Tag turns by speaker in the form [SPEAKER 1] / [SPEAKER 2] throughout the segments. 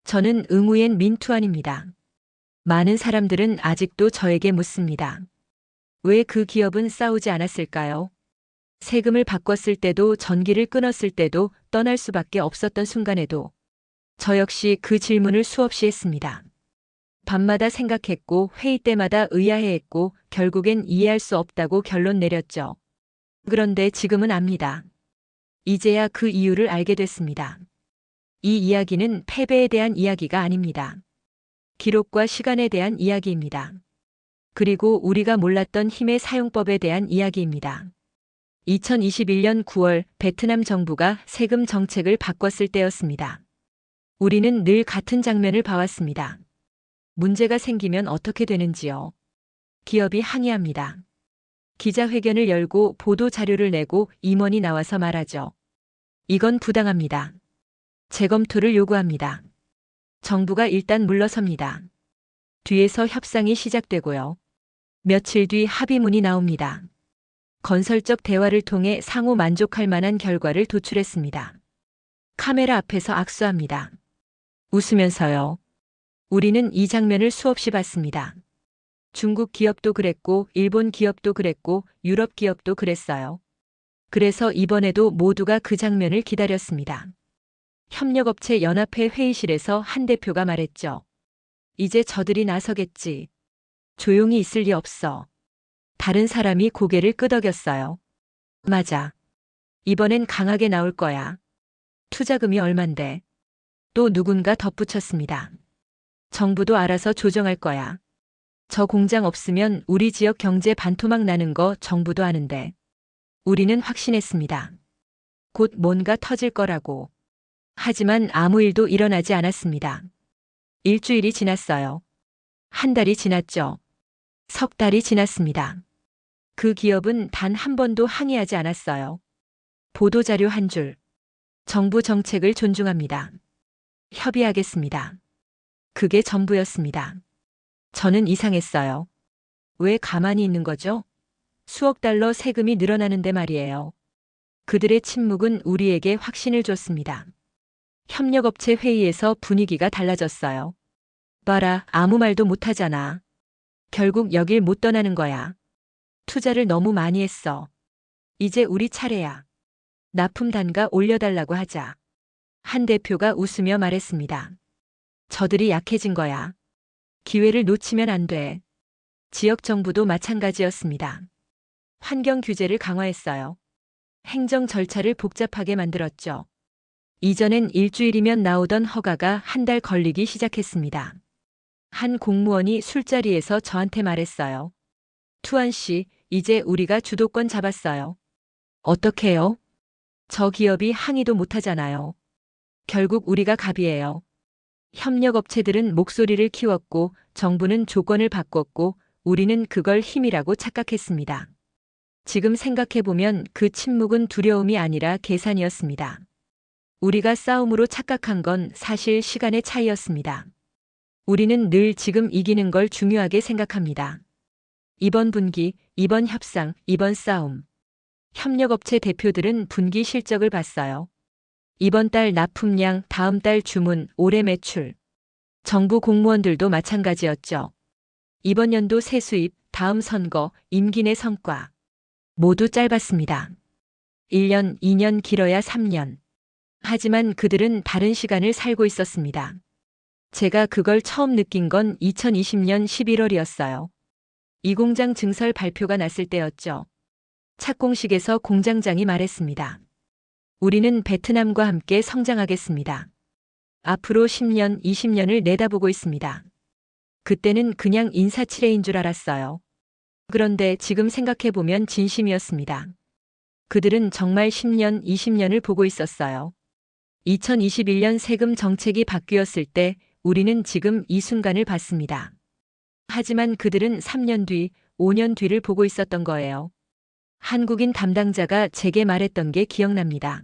[SPEAKER 1] 저는 응우엔 민투안입니다. 많은 사람들은 아직도 저에게 묻습니다. 왜 그 기업은 싸우지 않았을까요? 세금을 바꿨을 때도 전기를 끊었을 때도 떠날 수밖에 없었던 순간에도 저 역시 그 질문을 수없이 했습니다. 밤마다 생각했고 회의 때마다 의아해했고 결국엔 이해할 수 없다고 결론 내렸죠. 그런데 지금은 압니다. 이제야 그 이유를 알게 됐습니다. 이 이야기는 패배에 대한 이야기가 아닙니다. 기록과 시간에 대한 이야기입니다. 그리고 우리가 몰랐던 힘의 사용법에 대한 이야기입니다. 2021년 9월 베트남 정부가 세금 정책을 바꿨을 때였습니다. 우리는 늘 같은 장면을 봐왔습니다. 문제가 생기면 어떻게 되는지요? 기업이 항의합니다. 기자회견을 열고 보도 자료를 내고 임원이 나와서 말하죠. 이건 부당합니다. 재검토를 요구합니다. 정부가 일단 물러섭니다. 뒤에서 협상이 시작되고요. 며칠 뒤 합의문이 나옵니다. 건설적 대화를 통해 상호 만족할 만한 결과를 도출했습니다. 카메라 앞에서 악수합니다. 웃으면서요. 우리는 이 장면을 수없이 봤습니다. 중국 기업도 그랬고, 일본 기업도 그랬고, 유럽 기업도 그랬어요. 그래서 이번에도 모두가 그 장면을 기다렸습니다. 협력업체 연합회 회의실에서 한 대표가 말했죠. 이제 저들이 나서겠지. 조용히 있을 리 없어. 다른 사람이 고개를 끄덕였어요. 맞아. 이번엔 강하게 나올 거야. 투자금이 얼만데. 또 누군가 덧붙였습니다. 정부도 알아서 조정할 거야. 저 공장 없으면 우리 지역 경제 반토막 나는 거 정부도 아는데. 우리는 확신했습니다. 곧 뭔가 터질 거라고. 하지만 아무 일도 일어나지 않았습니다. 일주일이 지났어요. 한 달이 지났죠. 석 달이 지났습니다. 그 기업은 단 한 번도 항의하지 않았어요. 보도자료 한 줄. 정부 정책을 존중합니다. 협의하겠습니다. 그게 전부였습니다. 저는 이상했어요. 왜 가만히 있는 거죠? 수억 달러 세금이 늘어나는데 말이에요. 그들의 침묵은 우리에게 확신을 줬습니다. 협력업체 회의에서 분위기가 달라졌어요. 봐라, 아무 말도 못하잖아. 결국 여길 못 떠나는 거야. 투자를 너무 많이 했어. 이제 우리 차례야. 납품 단가 올려달라고 하자. 한 대표가 웃으며 말했습니다. 저들이 약해진 거야. 기회를 놓치면 안 돼. 지역 정부도 마찬가지였습니다. 환경 규제를 강화했어요. 행정 절차를 복잡하게 만들었죠. 이전엔 일주일이면 나오던 허가가 한 달 걸리기 시작했습니다. 한 공무원이 술자리에서 저한테 말했어요. 투안 씨, 이제 우리가 주도권 잡았어요. 어떡해요? 저 기업이 항의도 못하잖아요. 결국 우리가 갑이에요. 협력업체들은 목소리를 키웠고 정부는 조건을 바꿨고 우리는 그걸 힘이라고 착각했습니다. 지금 생각해보면 그 침묵은 두려움이 아니라 계산이었습니다. 우리가 싸움으로 착각한 건 사실 시간의 차이였습니다. 우리는 늘 지금 이기는 걸 중요하게 생각합니다. 이번 분기, 이번 협상, 이번 싸움. 협력업체 대표들은 분기 실적을 봤어요. 이번 달 납품량, 다음 달 주문, 올해 매출. 정부 공무원들도 마찬가지였죠. 이번 연도 세수입, 다음 선거, 임기 내 성과. 모두 짧았습니다. 1년, 2년, 길어야 3년. 하지만 그들은 다른 시간을 살고 있었습니다. 제가 그걸 처음 느낀 건 2020년 11월이었어요. 이 공장 증설 발표가 났을 때였죠. 착공식에서 공장장이 말했습니다. 우리는 베트남과 함께 성장하겠습니다. 앞으로 10년, 20년을 내다보고 있습니다. 그때는 그냥 인사치레인 줄 알았어요. 그런데 지금 생각해보면 진심이었습니다. 그들은 정말 10년, 20년을 보고 있었어요. 2021년 세금 정책이 바뀌었을 때 우리는 지금 이 순간을 봤습니다. 하지만 그들은 3년 뒤, 5년 뒤를 보고 있었던 거예요. 한국인 담당자가 제게 말했던 게 기억납니다.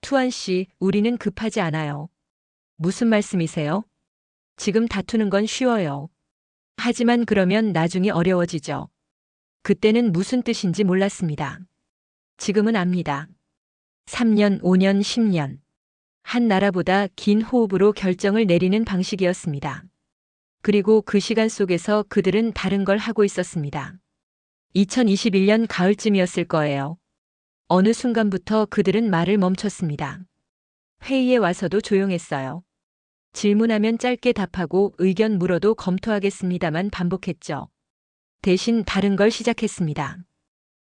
[SPEAKER 1] 투안 씨, 우리는 급하지 않아요. 무슨 말씀이세요? 지금 다투는 건 쉬워요. 하지만 그러면 나중이 어려워지죠. 그때는 무슨 뜻인지 몰랐습니다. 지금은 압니다. 3년, 5년, 10년. 한 나라보다 긴 호흡으로 결정을 내리는 방식이었습니다. 그리고 그 시간 속에서 그들은 다른 걸 하고 있었습니다. 2021년 가을쯤이었을 거예요. 어느 순간부터 그들은 말을 멈췄습니다. 회의에 와서도 조용했어요. 질문하면 짧게 답하고 의견 물어도 검토하겠습니다만 반복했죠. 대신 다른 걸 시작했습니다.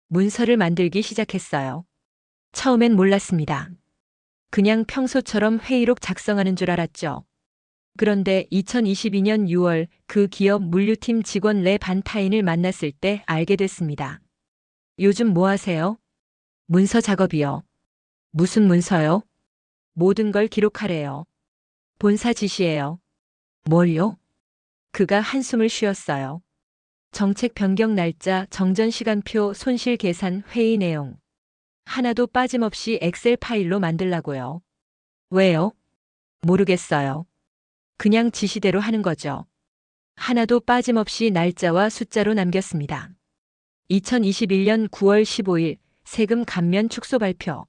[SPEAKER 1] 문서를 만들기 시작했어요. 처음엔 몰랐습니다. 그냥 평소처럼 회의록 작성하는 줄 알았죠. 그런데 2022년 6월 그 기업 물류팀 직원 레 반타인을 만났을 때 알게 됐습니다. 요즘 뭐 하세요? 문서 작업이요. 무슨 문서요? 모든 걸 기록하래요. 본사 지시예요. 뭘요? 그가 한숨을 쉬었어요. 정책 변경 날짜, 정전 시간표, 손실 계산, 회의 내용. 하나도 빠짐없이 엑셀 파일로 만들라고요. 왜요? 모르겠어요. 그냥 지시대로 하는 거죠. 하나도 빠짐없이 날짜와 숫자로 남겼습니다. 2021년 9월 15일 세금 감면 축소 발표.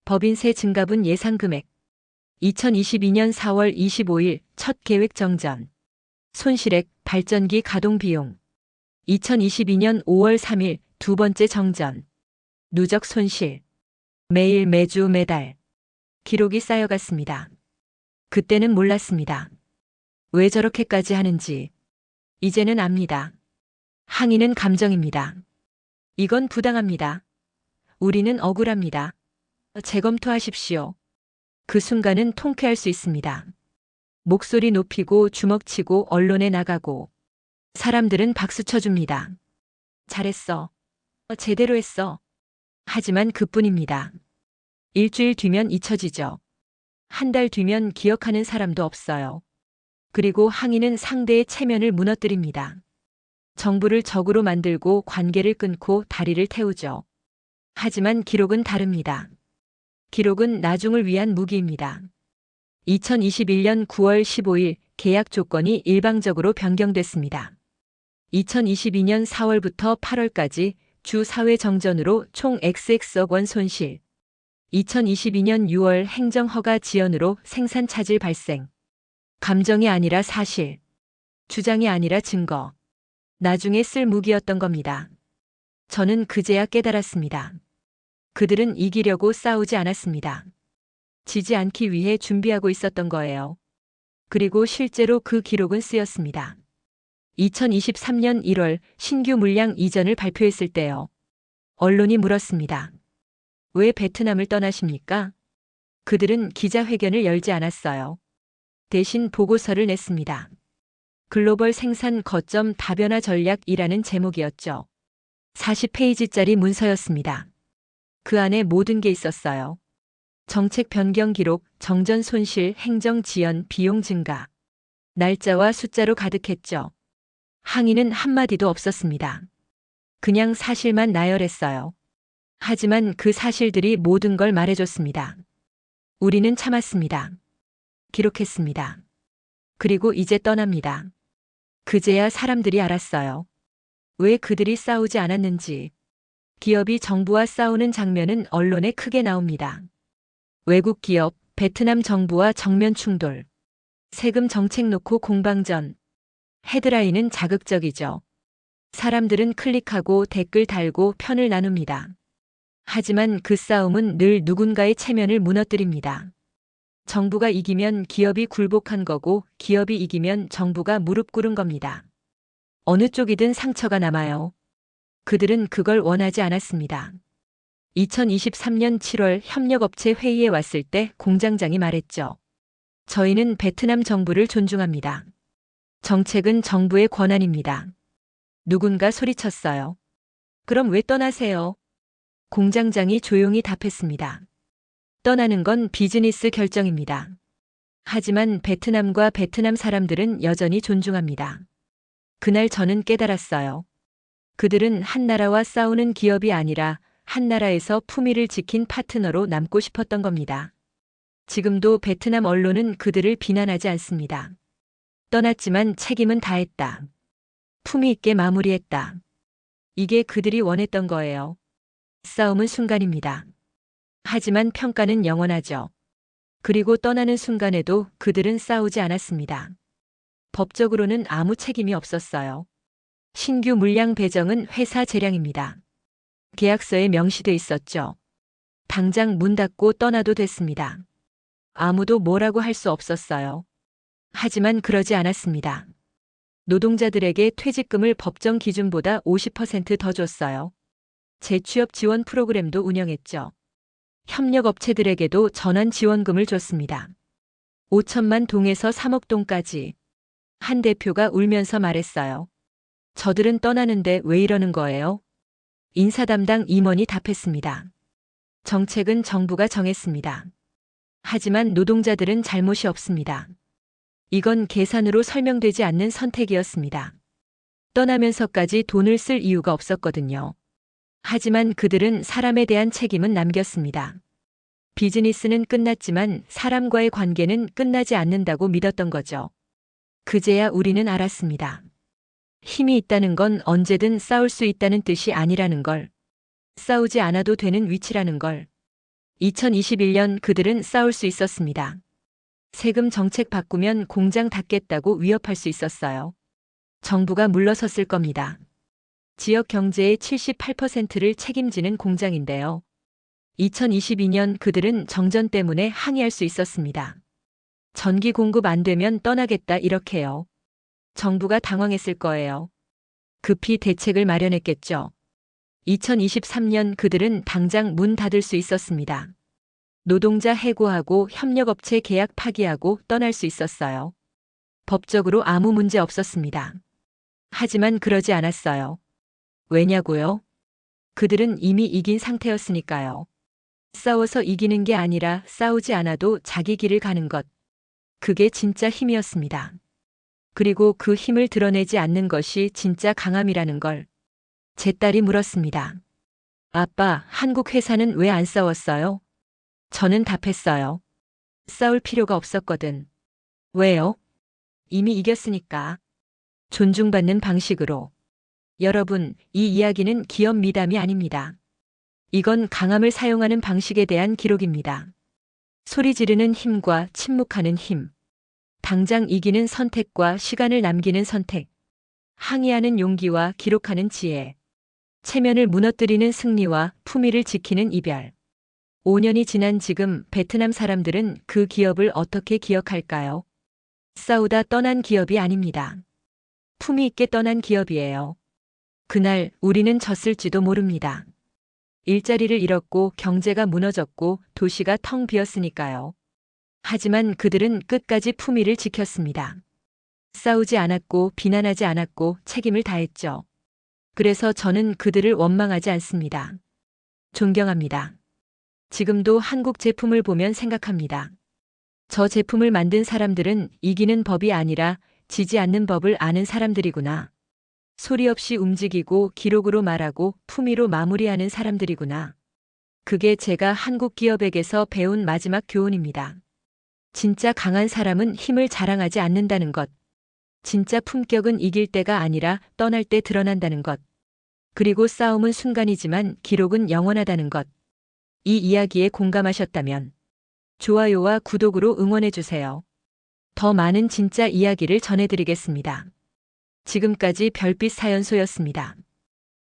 [SPEAKER 1] 법인세 증가분 예상 금액. 2022년 4월 25일 첫 계획 정전. 손실액, 발전기 가동 비용. 2022년 5월 3일 두 번째 정전. 누적 손실. 매일 매주 매달. 기록이 쌓여갔습니다. 그때는 몰랐습니다. 왜 저렇게까지 하는지. 이제는 압니다. 항의는 감정입니다. 이건 부당합니다. 우리는 억울합니다. 재검토하십시오. 그 순간은 통쾌할 수 있습니다. 목소리 높이고 주먹치고 언론에 나가고 사람들은 박수 쳐줍니다. 잘했어. 제대로 했어. 하지만 그뿐입니다. 일주일 뒤면 잊혀지죠. 한 달 뒤면 기억하는 사람도 없어요. 그리고 항의는 상대의 체면을 무너뜨립니다. 정부를 적으로 만들고 관계를 끊고 다리를 태우죠. 하지만 기록은 다릅니다. 기록은 나중을 위한 무기입니다. 2021년 9월 15일 계약 조건이 일방적으로 변경됐습니다. 2022년 4월부터 8월까지 주 4회 정전으로 총 XX억 원 손실. 2022년 6월 행정허가 지연으로 생산 차질 발생. 감정이 아니라 사실. 주장이 아니라 증거. 나중에 쓸 무기였던 겁니다. 저는 그제야 깨달았습니다. 그들은 이기려고 싸우지 않았습니다. 지지 않기 위해 준비하고 있었던 거예요. 그리고 실제로 그 기록은 쓰였습니다. 2023년 1월 신규 물량 이전을 발표했을 때요. 언론이 물었습니다. 왜 베트남을 떠나십니까? 그들은 기자회견을 열지 않았어요. 대신 보고서를 냈습니다. 글로벌 생산 거점 다변화 전략이라는 제목이었죠. 40페이지짜리 문서였습니다. 그 안에 모든 게 있었어요. 정책 변경 기록, 정전 손실, 행정 지연, 비용 증가. 날짜와 숫자로 가득했죠. 항의는 한마디도 없었습니다. 그냥 사실만 나열했어요. 하지만 그 사실들이 모든 걸 말해줬습니다. 우리는 참았습니다. 기록했습니다. 그리고 이제 떠납니다. 그제야 사람들이 알았어요. 왜 그들이 싸우지 않았는지. 기업이 정부와 싸우는 장면은 언론에 크게 나옵니다. 외국 기업, 베트남 정부와 정면 충돌. 세금 정책 놓고 공방전. 헤드라인은 자극적이죠. 사람들은 클릭하고 댓글 달고 편을 나눕니다. 하지만 그 싸움은 늘 누군가의 체면을 무너뜨립니다. 정부가 이기면 기업이 굴복한 거고 기업이 이기면 정부가 무릎 꿇은 겁니다. 어느 쪽이든 상처가 남아요. 그들은 그걸 원하지 않았습니다. 2023년 7월 협력업체 회의에 왔을 때 공장장이 말했죠. 저희는 베트남 정부를 존중합니다. 정책은 정부의 권한입니다. 누군가 소리쳤어요. 그럼 왜 떠나세요? 공장장이 조용히 답했습니다. 떠나는 건 비즈니스 결정입니다. 하지만 베트남과 베트남 사람들은 여전히 존중합니다. 그날 저는 깨달았어요. 그들은 한 나라와 싸우는 기업이 아니라 한 나라에서 품위를 지킨 파트너로 남고 싶었던 겁니다. 지금도 베트남 언론은 그들을 비난하지 않습니다. 떠났지만 책임은 다했다. 품위 있게 마무리했다. 이게 그들이 원했던 거예요. 싸움은 순간입니다. 하지만 평가는 영원하죠. 그리고 떠나는 순간에도 그들은 싸우지 않았습니다. 법적으로는 아무 책임이 없었어요. 신규 물량 배정은 회사 재량입니다. 계약서에 명시돼 있었죠. 당장 문 닫고 떠나도 됐습니다. 아무도 뭐라고 할 수 없었어요. 하지만 그러지 않았습니다. 노동자들에게 퇴직금을 법정 기준보다 50%더 줬어요. 재취업 지원 프로그램도 운영했죠. 협력업체들에게도 전환 지원금을 줬습니다. 5천만 동에서 3억 동까지. 한 대표가 울면서 말했어요. 저들은 떠나는데 왜 이러는 거예요? 인사 담당 임원이 답했습니다. 정책은 정부가 정했습니다. 하지만 노동자들은 잘못이 없습니다. 이건 계산으로 설명되지 않는 선택이었습니다. 떠나면서까지 돈을 쓸 이유가 없었거든요. 하지만 그들은 사람에 대한 책임은 남겼습니다. 비즈니스는 끝났지만 사람과의 관계는 끝나지 않는다고 믿었던 거죠. 그제야 우리는 알았습니다. 힘이 있다는 건 언제든 싸울 수 있다는 뜻이 아니라는 걸. 싸우지 않아도 되는 위치라는 걸. 2021년 그들은 싸울 수 있었습니다. 세금 정책 바꾸면 공장 닫겠다고 위협할 수 있었어요. 정부가 물러섰을 겁니다. 지역 경제의 78%를 책임지는 공장인데요. 2022년 그들은 정전 때문에 항의할 수 있었습니다. 전기 공급 안 되면 떠나겠다 이렇게요. 정부가 당황했을 거예요. 급히 대책을 마련했겠죠. 2023년 그들은 당장 문 닫을 수 있었습니다. 노동자 해고하고 협력업체 계약 파기하고 떠날 수 있었어요. 법적으로 아무 문제 없었습니다. 하지만 그러지 않았어요. 왜냐고요? 그들은 이미 이긴 상태였으니까요. 싸워서 이기는 게 아니라 싸우지 않아도 자기 길을 가는 것. 그게 진짜 힘이었습니다. 그리고 그 힘을 드러내지 않는 것이 진짜 강함이라는 걸. 제 딸이 물었습니다. 아빠, 한국 회사는 왜 안 싸웠어요? 저는 답했어요. 싸울 필요가 없었거든. 왜요? 이미 이겼으니까. 존중받는 방식으로. 여러분, 이 이야기는 기업 미담이 아닙니다. 이건 강함을 사용하는 방식에 대한 기록입니다. 소리 지르는 힘과 침묵하는 힘. 당장 이기는 선택과 시간을 남기는 선택. 항의하는 용기와 기록하는 지혜. 체면을 무너뜨리는 승리와 품위를 지키는 이별. 5년이 지난 지금 베트남 사람들은 그 기업을 어떻게 기억할까요? 싸우다 떠난 기업이 아닙니다. 품위 있게 떠난 기업이에요. 그날 우리는 졌을지도 모릅니다. 일자리를 잃었고 경제가 무너졌고 도시가 텅 비었으니까요. 하지만 그들은 끝까지 품위를 지켰습니다. 싸우지 않았고 비난하지 않았고 책임을 다했죠. 그래서 저는 그들을 원망하지 않습니다. 존경합니다. 지금도 한국 제품을 보면 생각합니다. 저 제품을 만든 사람들은 이기는 법이 아니라 지지 않는 법을 아는 사람들이구나. 소리 없이 움직이고 기록으로 말하고 품위로 마무리하는 사람들이구나. 그게 제가 한국 기업에게서 배운 마지막 교훈입니다. 진짜 강한 사람은 힘을 자랑하지 않는다는 것. 진짜 품격은 이길 때가 아니라 떠날 때 드러난다는 것. 그리고 싸움은 순간이지만 기록은 영원하다는 것. 이 이야기에 공감하셨다면 좋아요와 구독으로 응원해주세요. 더 많은 진짜 이야기를 전해드리겠습니다. 지금까지 별빛 사연소였습니다.